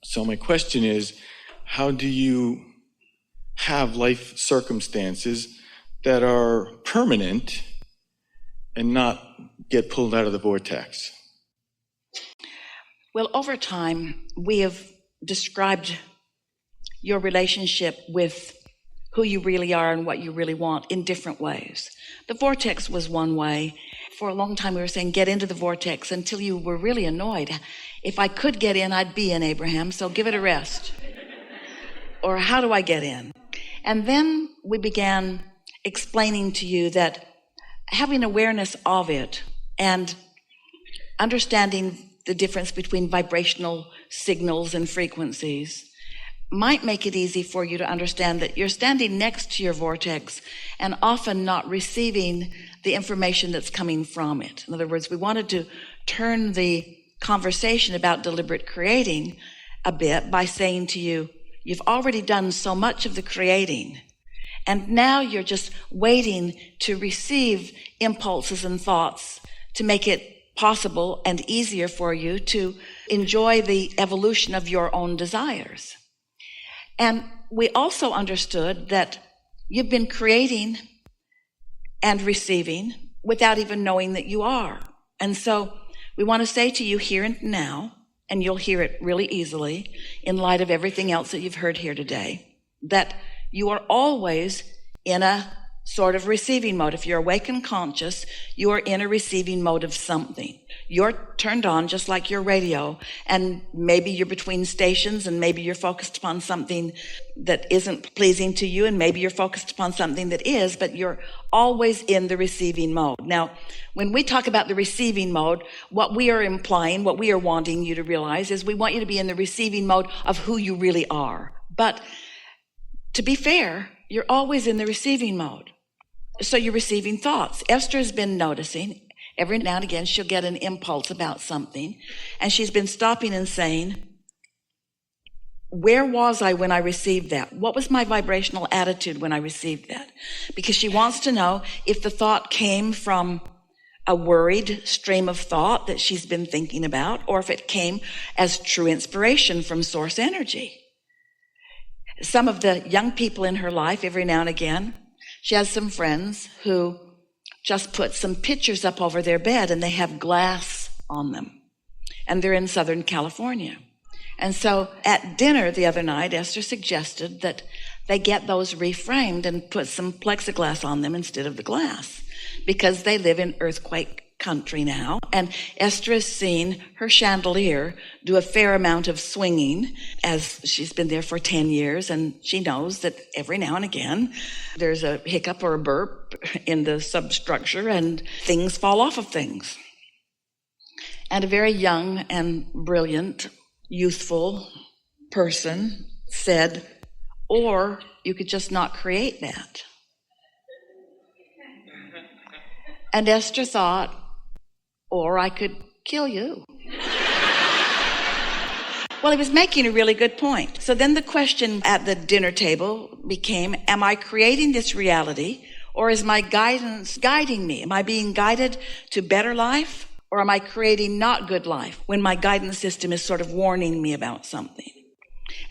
So my question is, how do you have life circumstances that are permanent and not get pulled out of the vortex? Well, over time, we have described your relationship with who you really are and what you really want in different ways. The vortex was one way. For a long time, we were saying, get into the vortex until you were really annoyed. If I could get in, I'd be in, Abraham, so give it a rest. Or how do I get in? And then we began explaining to you that having awareness of it and understanding the difference between vibrational signals and frequencies might make it easy for you to understand that you're standing next to your vortex and often not receiving the information that's coming from it. In other words, we wanted to turn the conversation about deliberate creating a bit by saying to you, you've already done so much of the creating, and now you're just waiting to receive impulses and thoughts to make it possible and easier for you to enjoy the evolution of your own desires. And we also understood that you've been creating and receiving without even knowing that you are. And so we want to say to you here and now, and you'll hear it really easily in light of everything else that you've heard here today, that you are always in a sort of receiving mode. If you're awake and conscious, you are in a receiving mode of something. You're turned on just like your radio, and maybe you're between stations, and maybe you're focused upon something that isn't pleasing to you, and maybe you're focused upon something that is, but you're always in the receiving mode. Now, when we talk about the receiving mode, what we are implying, what we are wanting you to realize is we want you to be in the receiving mode of who you really are. But to be fair, you're always in the receiving mode. So you're receiving thoughts. Esther has been noticing every now and again she'll get an impulse about something, and she's been stopping and saying, where was I when I received that? What was my vibrational attitude when I received that? Because she wants to know if the thought came from a worried stream of thought that she's been thinking about, or if it came as true inspiration from source energy. Some of the young people in her life, every now and again, she has some friends who just put some pictures up over their bed and they have glass on them. And they're in Southern California. And so at dinner the other night, Esther suggested that they get those reframed and put some plexiglass on them instead of the glass, because they live in earthquake country now. And Esther has seen her chandelier do a fair amount of swinging, as she's been there for 10 years, and she knows that every now and again there's a hiccup or a burp in the substructure and things fall off of things. And a very young and brilliant, youthful person said, or you could just not create that. And Esther thought, or I could kill you. Well, he was making a really good point. So then the question at the dinner table became, am I creating this reality, or is my guidance guiding me? Am I being guided to better life, or am I creating not good life when my guidance system is sort of warning me about something?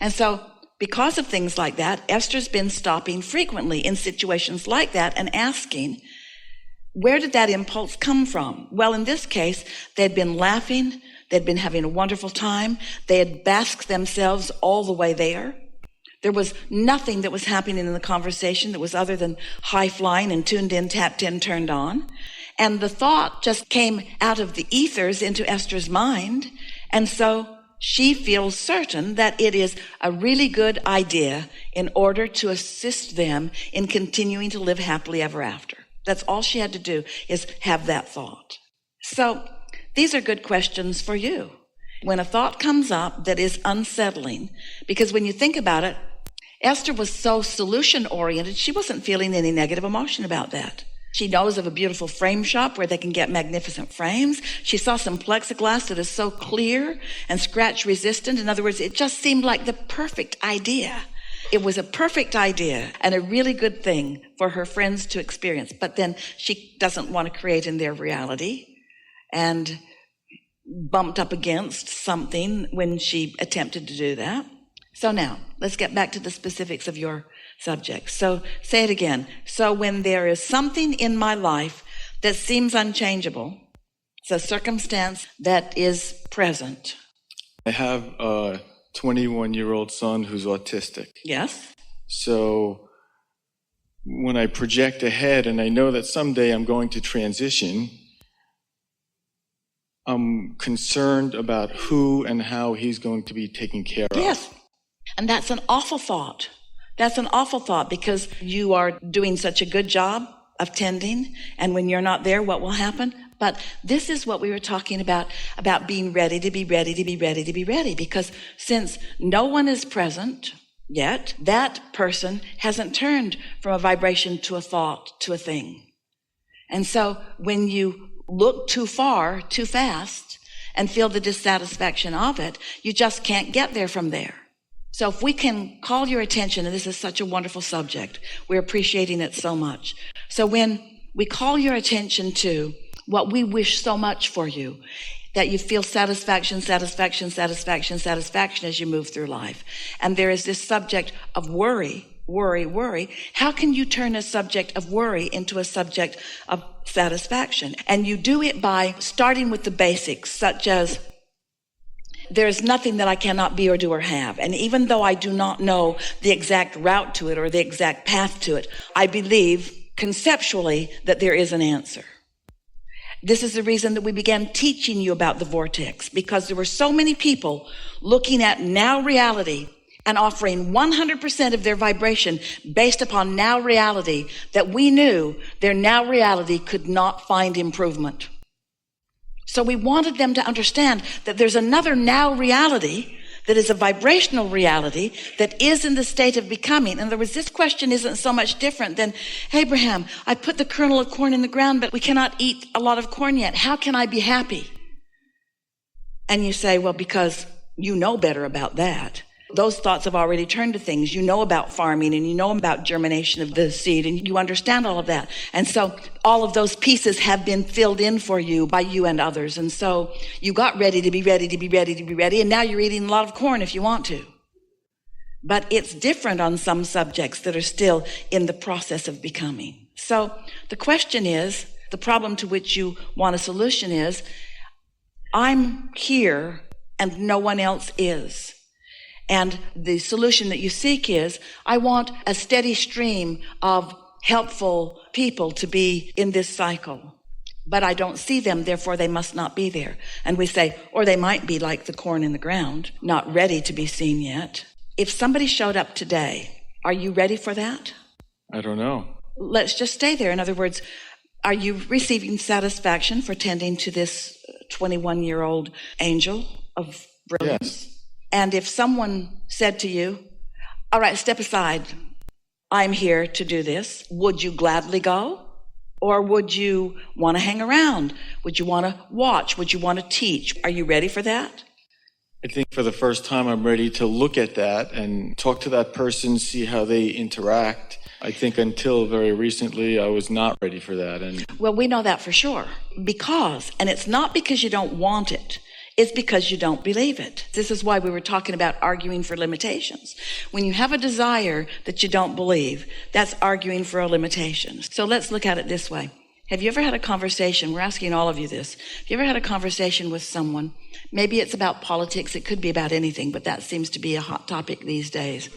And so because of things like that, Esther's been stopping frequently in situations like that and asking, where did that impulse come from? Well, in this case, they'd been laughing. They'd been having a wonderful time. They had basked themselves all the way there. There was nothing that was happening in the conversation that was other than high-flying and tuned in, tapped in, turned on. And the thought just came out of the ethers into Esther's mind. And so she feels certain that it is a really good idea in order to assist them in continuing to live happily ever after. That's all she had to do, is have that thought. So these are good questions for you. When a thought comes up that is unsettling, because when you think about it, Esther was so solution-oriented, she wasn't feeling any negative emotion about that. She knows of a beautiful frame shop where they can get magnificent frames. She saw some plexiglass that is so clear and scratch-resistant. In other words, it just seemed like the perfect idea. It was a perfect idea and a really good thing for her friends to experience. But then she doesn't want to create in their reality. And bumped up against something when she attempted to do that. So now, let's get back to the specifics of your subject. So say it again. So when there is something in my life that seems unchangeable, it's a circumstance that is present. I have a 21-year-old son who's autistic. Yes. So when I project ahead and I know that someday I'm going to transition, I'm concerned about who and how he's going to be taken care of. Yes. And that's an awful thought. That's an awful thought because you are doing such a good job of tending. And when you're not there, what will happen? But this is what we were talking about being ready to be ready to be ready to be ready. Because since no one is present yet, that person hasn't turned from a vibration to a thought to a thing. And so when you look too far, too fast, and feel the dissatisfaction of it, you just can't get there from there. So if we can call your attention, and this is such a wonderful subject, we're appreciating it so much. So when we call your attention to what we wish so much for you, that you feel satisfaction, satisfaction, satisfaction, satisfaction as you move through life. And there is this subject of worry, worry, worry. How can you turn a subject of worry into a subject of satisfaction? And you do it by starting with the basics, such as, there is nothing that I cannot be or do or have. And even though I do not know the exact route to it or the exact path to it, I believe conceptually that there is an answer. This is the reason that we began teaching you about the vortex, because there were so many people looking at now reality and offering 100% of their vibration based upon now reality that we knew their now reality could not find improvement. So we wanted them to understand that there's another now reality that is a vibrational reality that is in the state of becoming. In other words, this question isn't so much different than, Abraham, I put the kernel of corn in the ground, but we cannot eat a lot of corn yet. How can I be happy? And you say, well, because you know better about that. Those thoughts have already turned to things. You know about farming and you know about germination of the seed and you understand all of that. And so all of those pieces have been filled in for you by you and others. And so you got ready to be ready to be ready to be ready. And now you're eating a lot of corn if you want to. But it's different on some subjects that are still in the process of becoming. So the question is, the problem to which you want a solution is, I'm here and no one else is. And the solution that you seek is, I want a steady stream of helpful people to be in this cycle. But I don't see them, therefore they must not be there. And we say, or they might be like the corn in the ground, not ready to be seen yet. If somebody showed up today, are you ready for that? I don't know. Let's just stay there. In other words, are you receiving satisfaction for tending to this 21-year-old angel of brilliance? Yes. And if someone said to you, all right, step aside, I'm here to do this, would you gladly go? Or would you want to hang around? Would you want to watch? Would you want to teach? Are you ready for that? I think for the first time I'm ready to look at that and talk to that person, see how they interact. I think until very recently I was not ready for that. Well, we know that for sure. And it's not because you don't want it. It's because you don't believe it. This is why we were talking about arguing for limitations. When you have a desire that you don't believe, that's arguing for a limitation. So let's look at it this way. Have you ever had a conversation? We're asking all of you this. Have you ever had a conversation with someone? Maybe it's about politics. It could be about anything, but that seems to be a hot topic these days,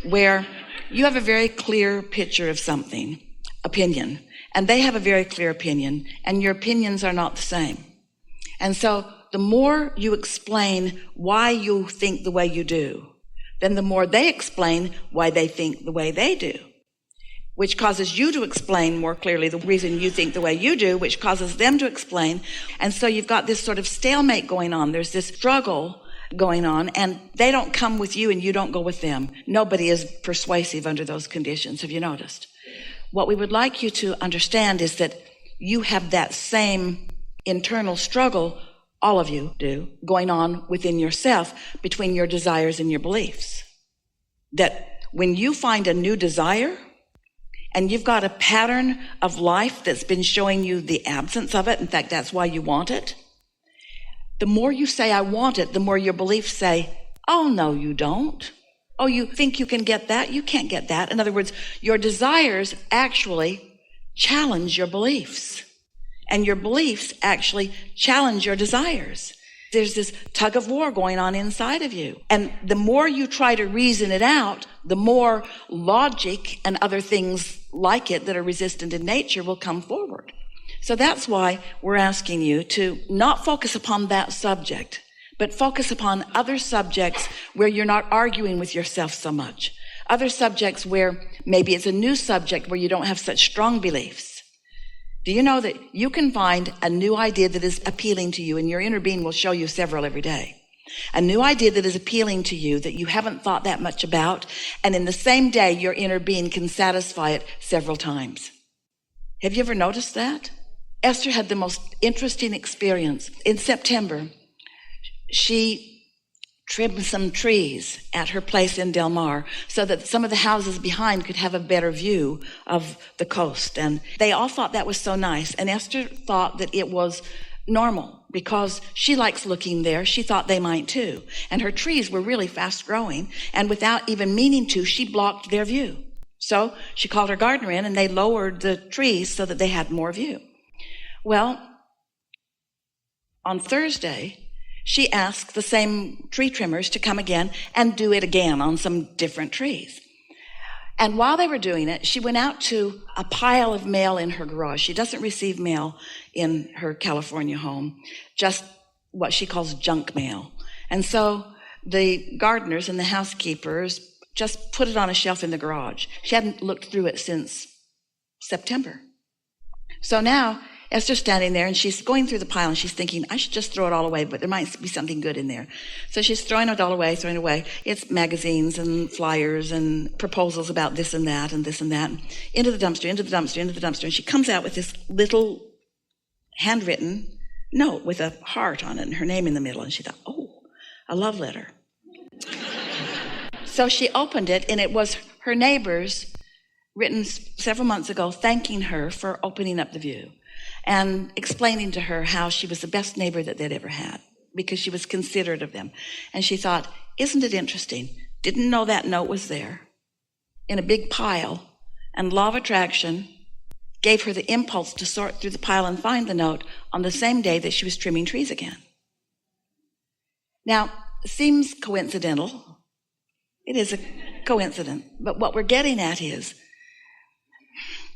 where you have a very clear picture of something, opinion, and they have a very clear opinion, and your opinions are not the same. And so the more you explain why you think the way you do, then the more they explain why they think the way they do, which causes you to explain more clearly the reason you think the way you do, which causes them to explain. And so you've got this sort of stalemate going on. There's this struggle going on, and they don't come with you and you don't go with them. Nobody is persuasive under those conditions. Have you noticed? What we would like you to understand is that you have that same internal struggle, all of you do, going on within yourself between your desires and your beliefs. That when you find a new desire and you've got a pattern of life that's been showing you the absence of it, in fact, that's why you want it, The more you say, I want it, the more your beliefs say, oh, no, you don't. Oh, you think you can get that? You can't get that. In other words, your desires actually challenge your beliefs, and your beliefs actually challenge your desires. There's this tug of war going on inside of you. And the more you try to reason it out, the more logic and other things like it that are resistant in nature will come forward. So that's why we're asking you to not focus upon that subject, but focus upon other subjects where you're not arguing with yourself so much. Other subjects where maybe it's a new subject where you don't have such strong beliefs. Do you know that you can find a new idea that is appealing to you, and your inner being will show you several every day? A new idea that is appealing to you that you haven't thought that much about, and in the same day, your inner being can satisfy it several times. Have you ever noticed that? Esther had the most interesting experience. In September, she trimmed some trees at her place in Del Mar so that some of the houses behind could have a better view of the coast. And they all thought that was so nice. And Esther thought that it was normal because she likes looking there. She thought they might too. And her trees were really fast growing. And without even meaning to, she blocked their view. So she called her gardener in and they lowered the trees so that they had more view. Well, on Thursday, she asked the same tree trimmers to come again and do it again on some different trees. And while they were doing it, she went out to a pile of mail in her garage. She doesn't receive mail in her California home, just what she calls junk mail. And so the gardeners and the housekeepers just put it on a shelf in the garage. She hadn't looked through it since September. So now Esther's standing there and she's going through the pile and she's thinking, I should just throw it all away, but there might be something good in there. So she's throwing it all away, throwing it away. It's magazines and flyers and proposals about this and that and this and that. Into the dumpster, into the dumpster, into the dumpster. And she comes out with this little handwritten note with a heart on it and her name in the middle. And she thought, oh, a love letter. So she opened it and it was her neighbors written several months ago thanking her for opening up the view and explaining to her how she was the best neighbor that they'd ever had because she was considerate of them. And she thought, isn't it interesting? Didn't know that note was there in a big pile, and law of attraction gave her the impulse to sort through the pile and find the note on the same day that she was trimming trees again. Now, it seems coincidental. It is a coincidence. But what we're getting at is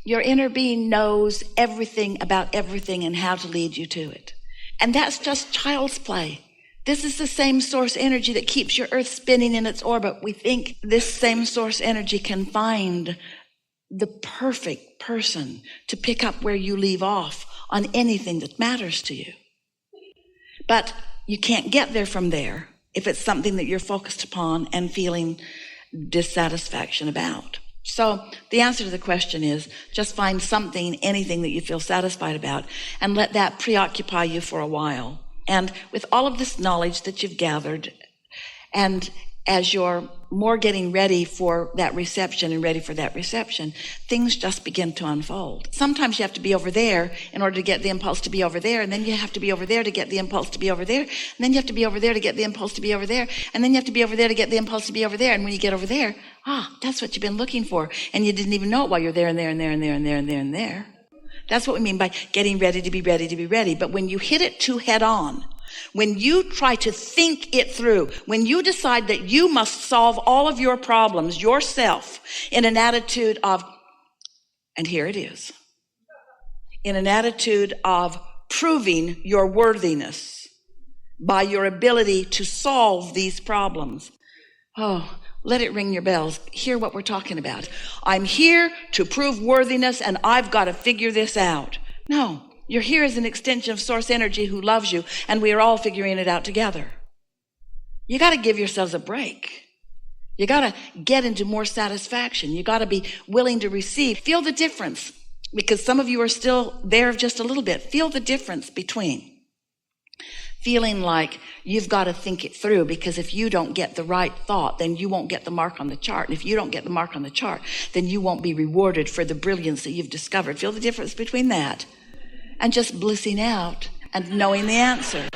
your inner being knows everything about everything and how to lead you to it. And that's just child's play. This is the same source energy that keeps your earth spinning in its orbit. We think this same source energy can find the perfect person to pick up where you leave off on anything that matters to you. But you can't get there from there if it's something that you're focused upon and feeling dissatisfaction about. So the answer to the question is just find something, anything that you feel satisfied about, and let that preoccupy you for a while. And with all of this knowledge that you've gathered, and as you're more getting ready for that reception and ready for that reception, things just begin to unfold. Sometimes you have to be over there in order to get the impulse to be over there, and then you have to be over there to get the impulse to be over there, and then you have to be over there to get the impulse to be over there, and then you have to be over there to get the impulse to be over there, and when you get over there, that's what you've been looking for, and you didn't even know it while you're there and there and there and there and there and there and there. That's what we mean by getting ready to be ready to be ready. But when you hit it too head on, when you try to think it through, when you decide that you must solve all of your problems yourself in an attitude of, and here it is, in an attitude of proving your worthiness by your ability to solve these problems. Oh, let it ring your bells. Hear what we're talking about. I'm here to prove worthiness and I've got to figure this out. No. You're here as an extension of source energy who loves you, and we are all figuring it out together. You got to give yourselves a break. You got to get into more satisfaction. You got to be willing to receive. Feel the difference, because some of you are still there just a little bit. Feel the difference between feeling like you've got to think it through, because if you don't get the right thought, then you won't get the mark on the chart. And if you don't get the mark on the chart, then you won't be rewarded for the brilliance that you've discovered. Feel the difference between that and just blissing out and knowing the answer.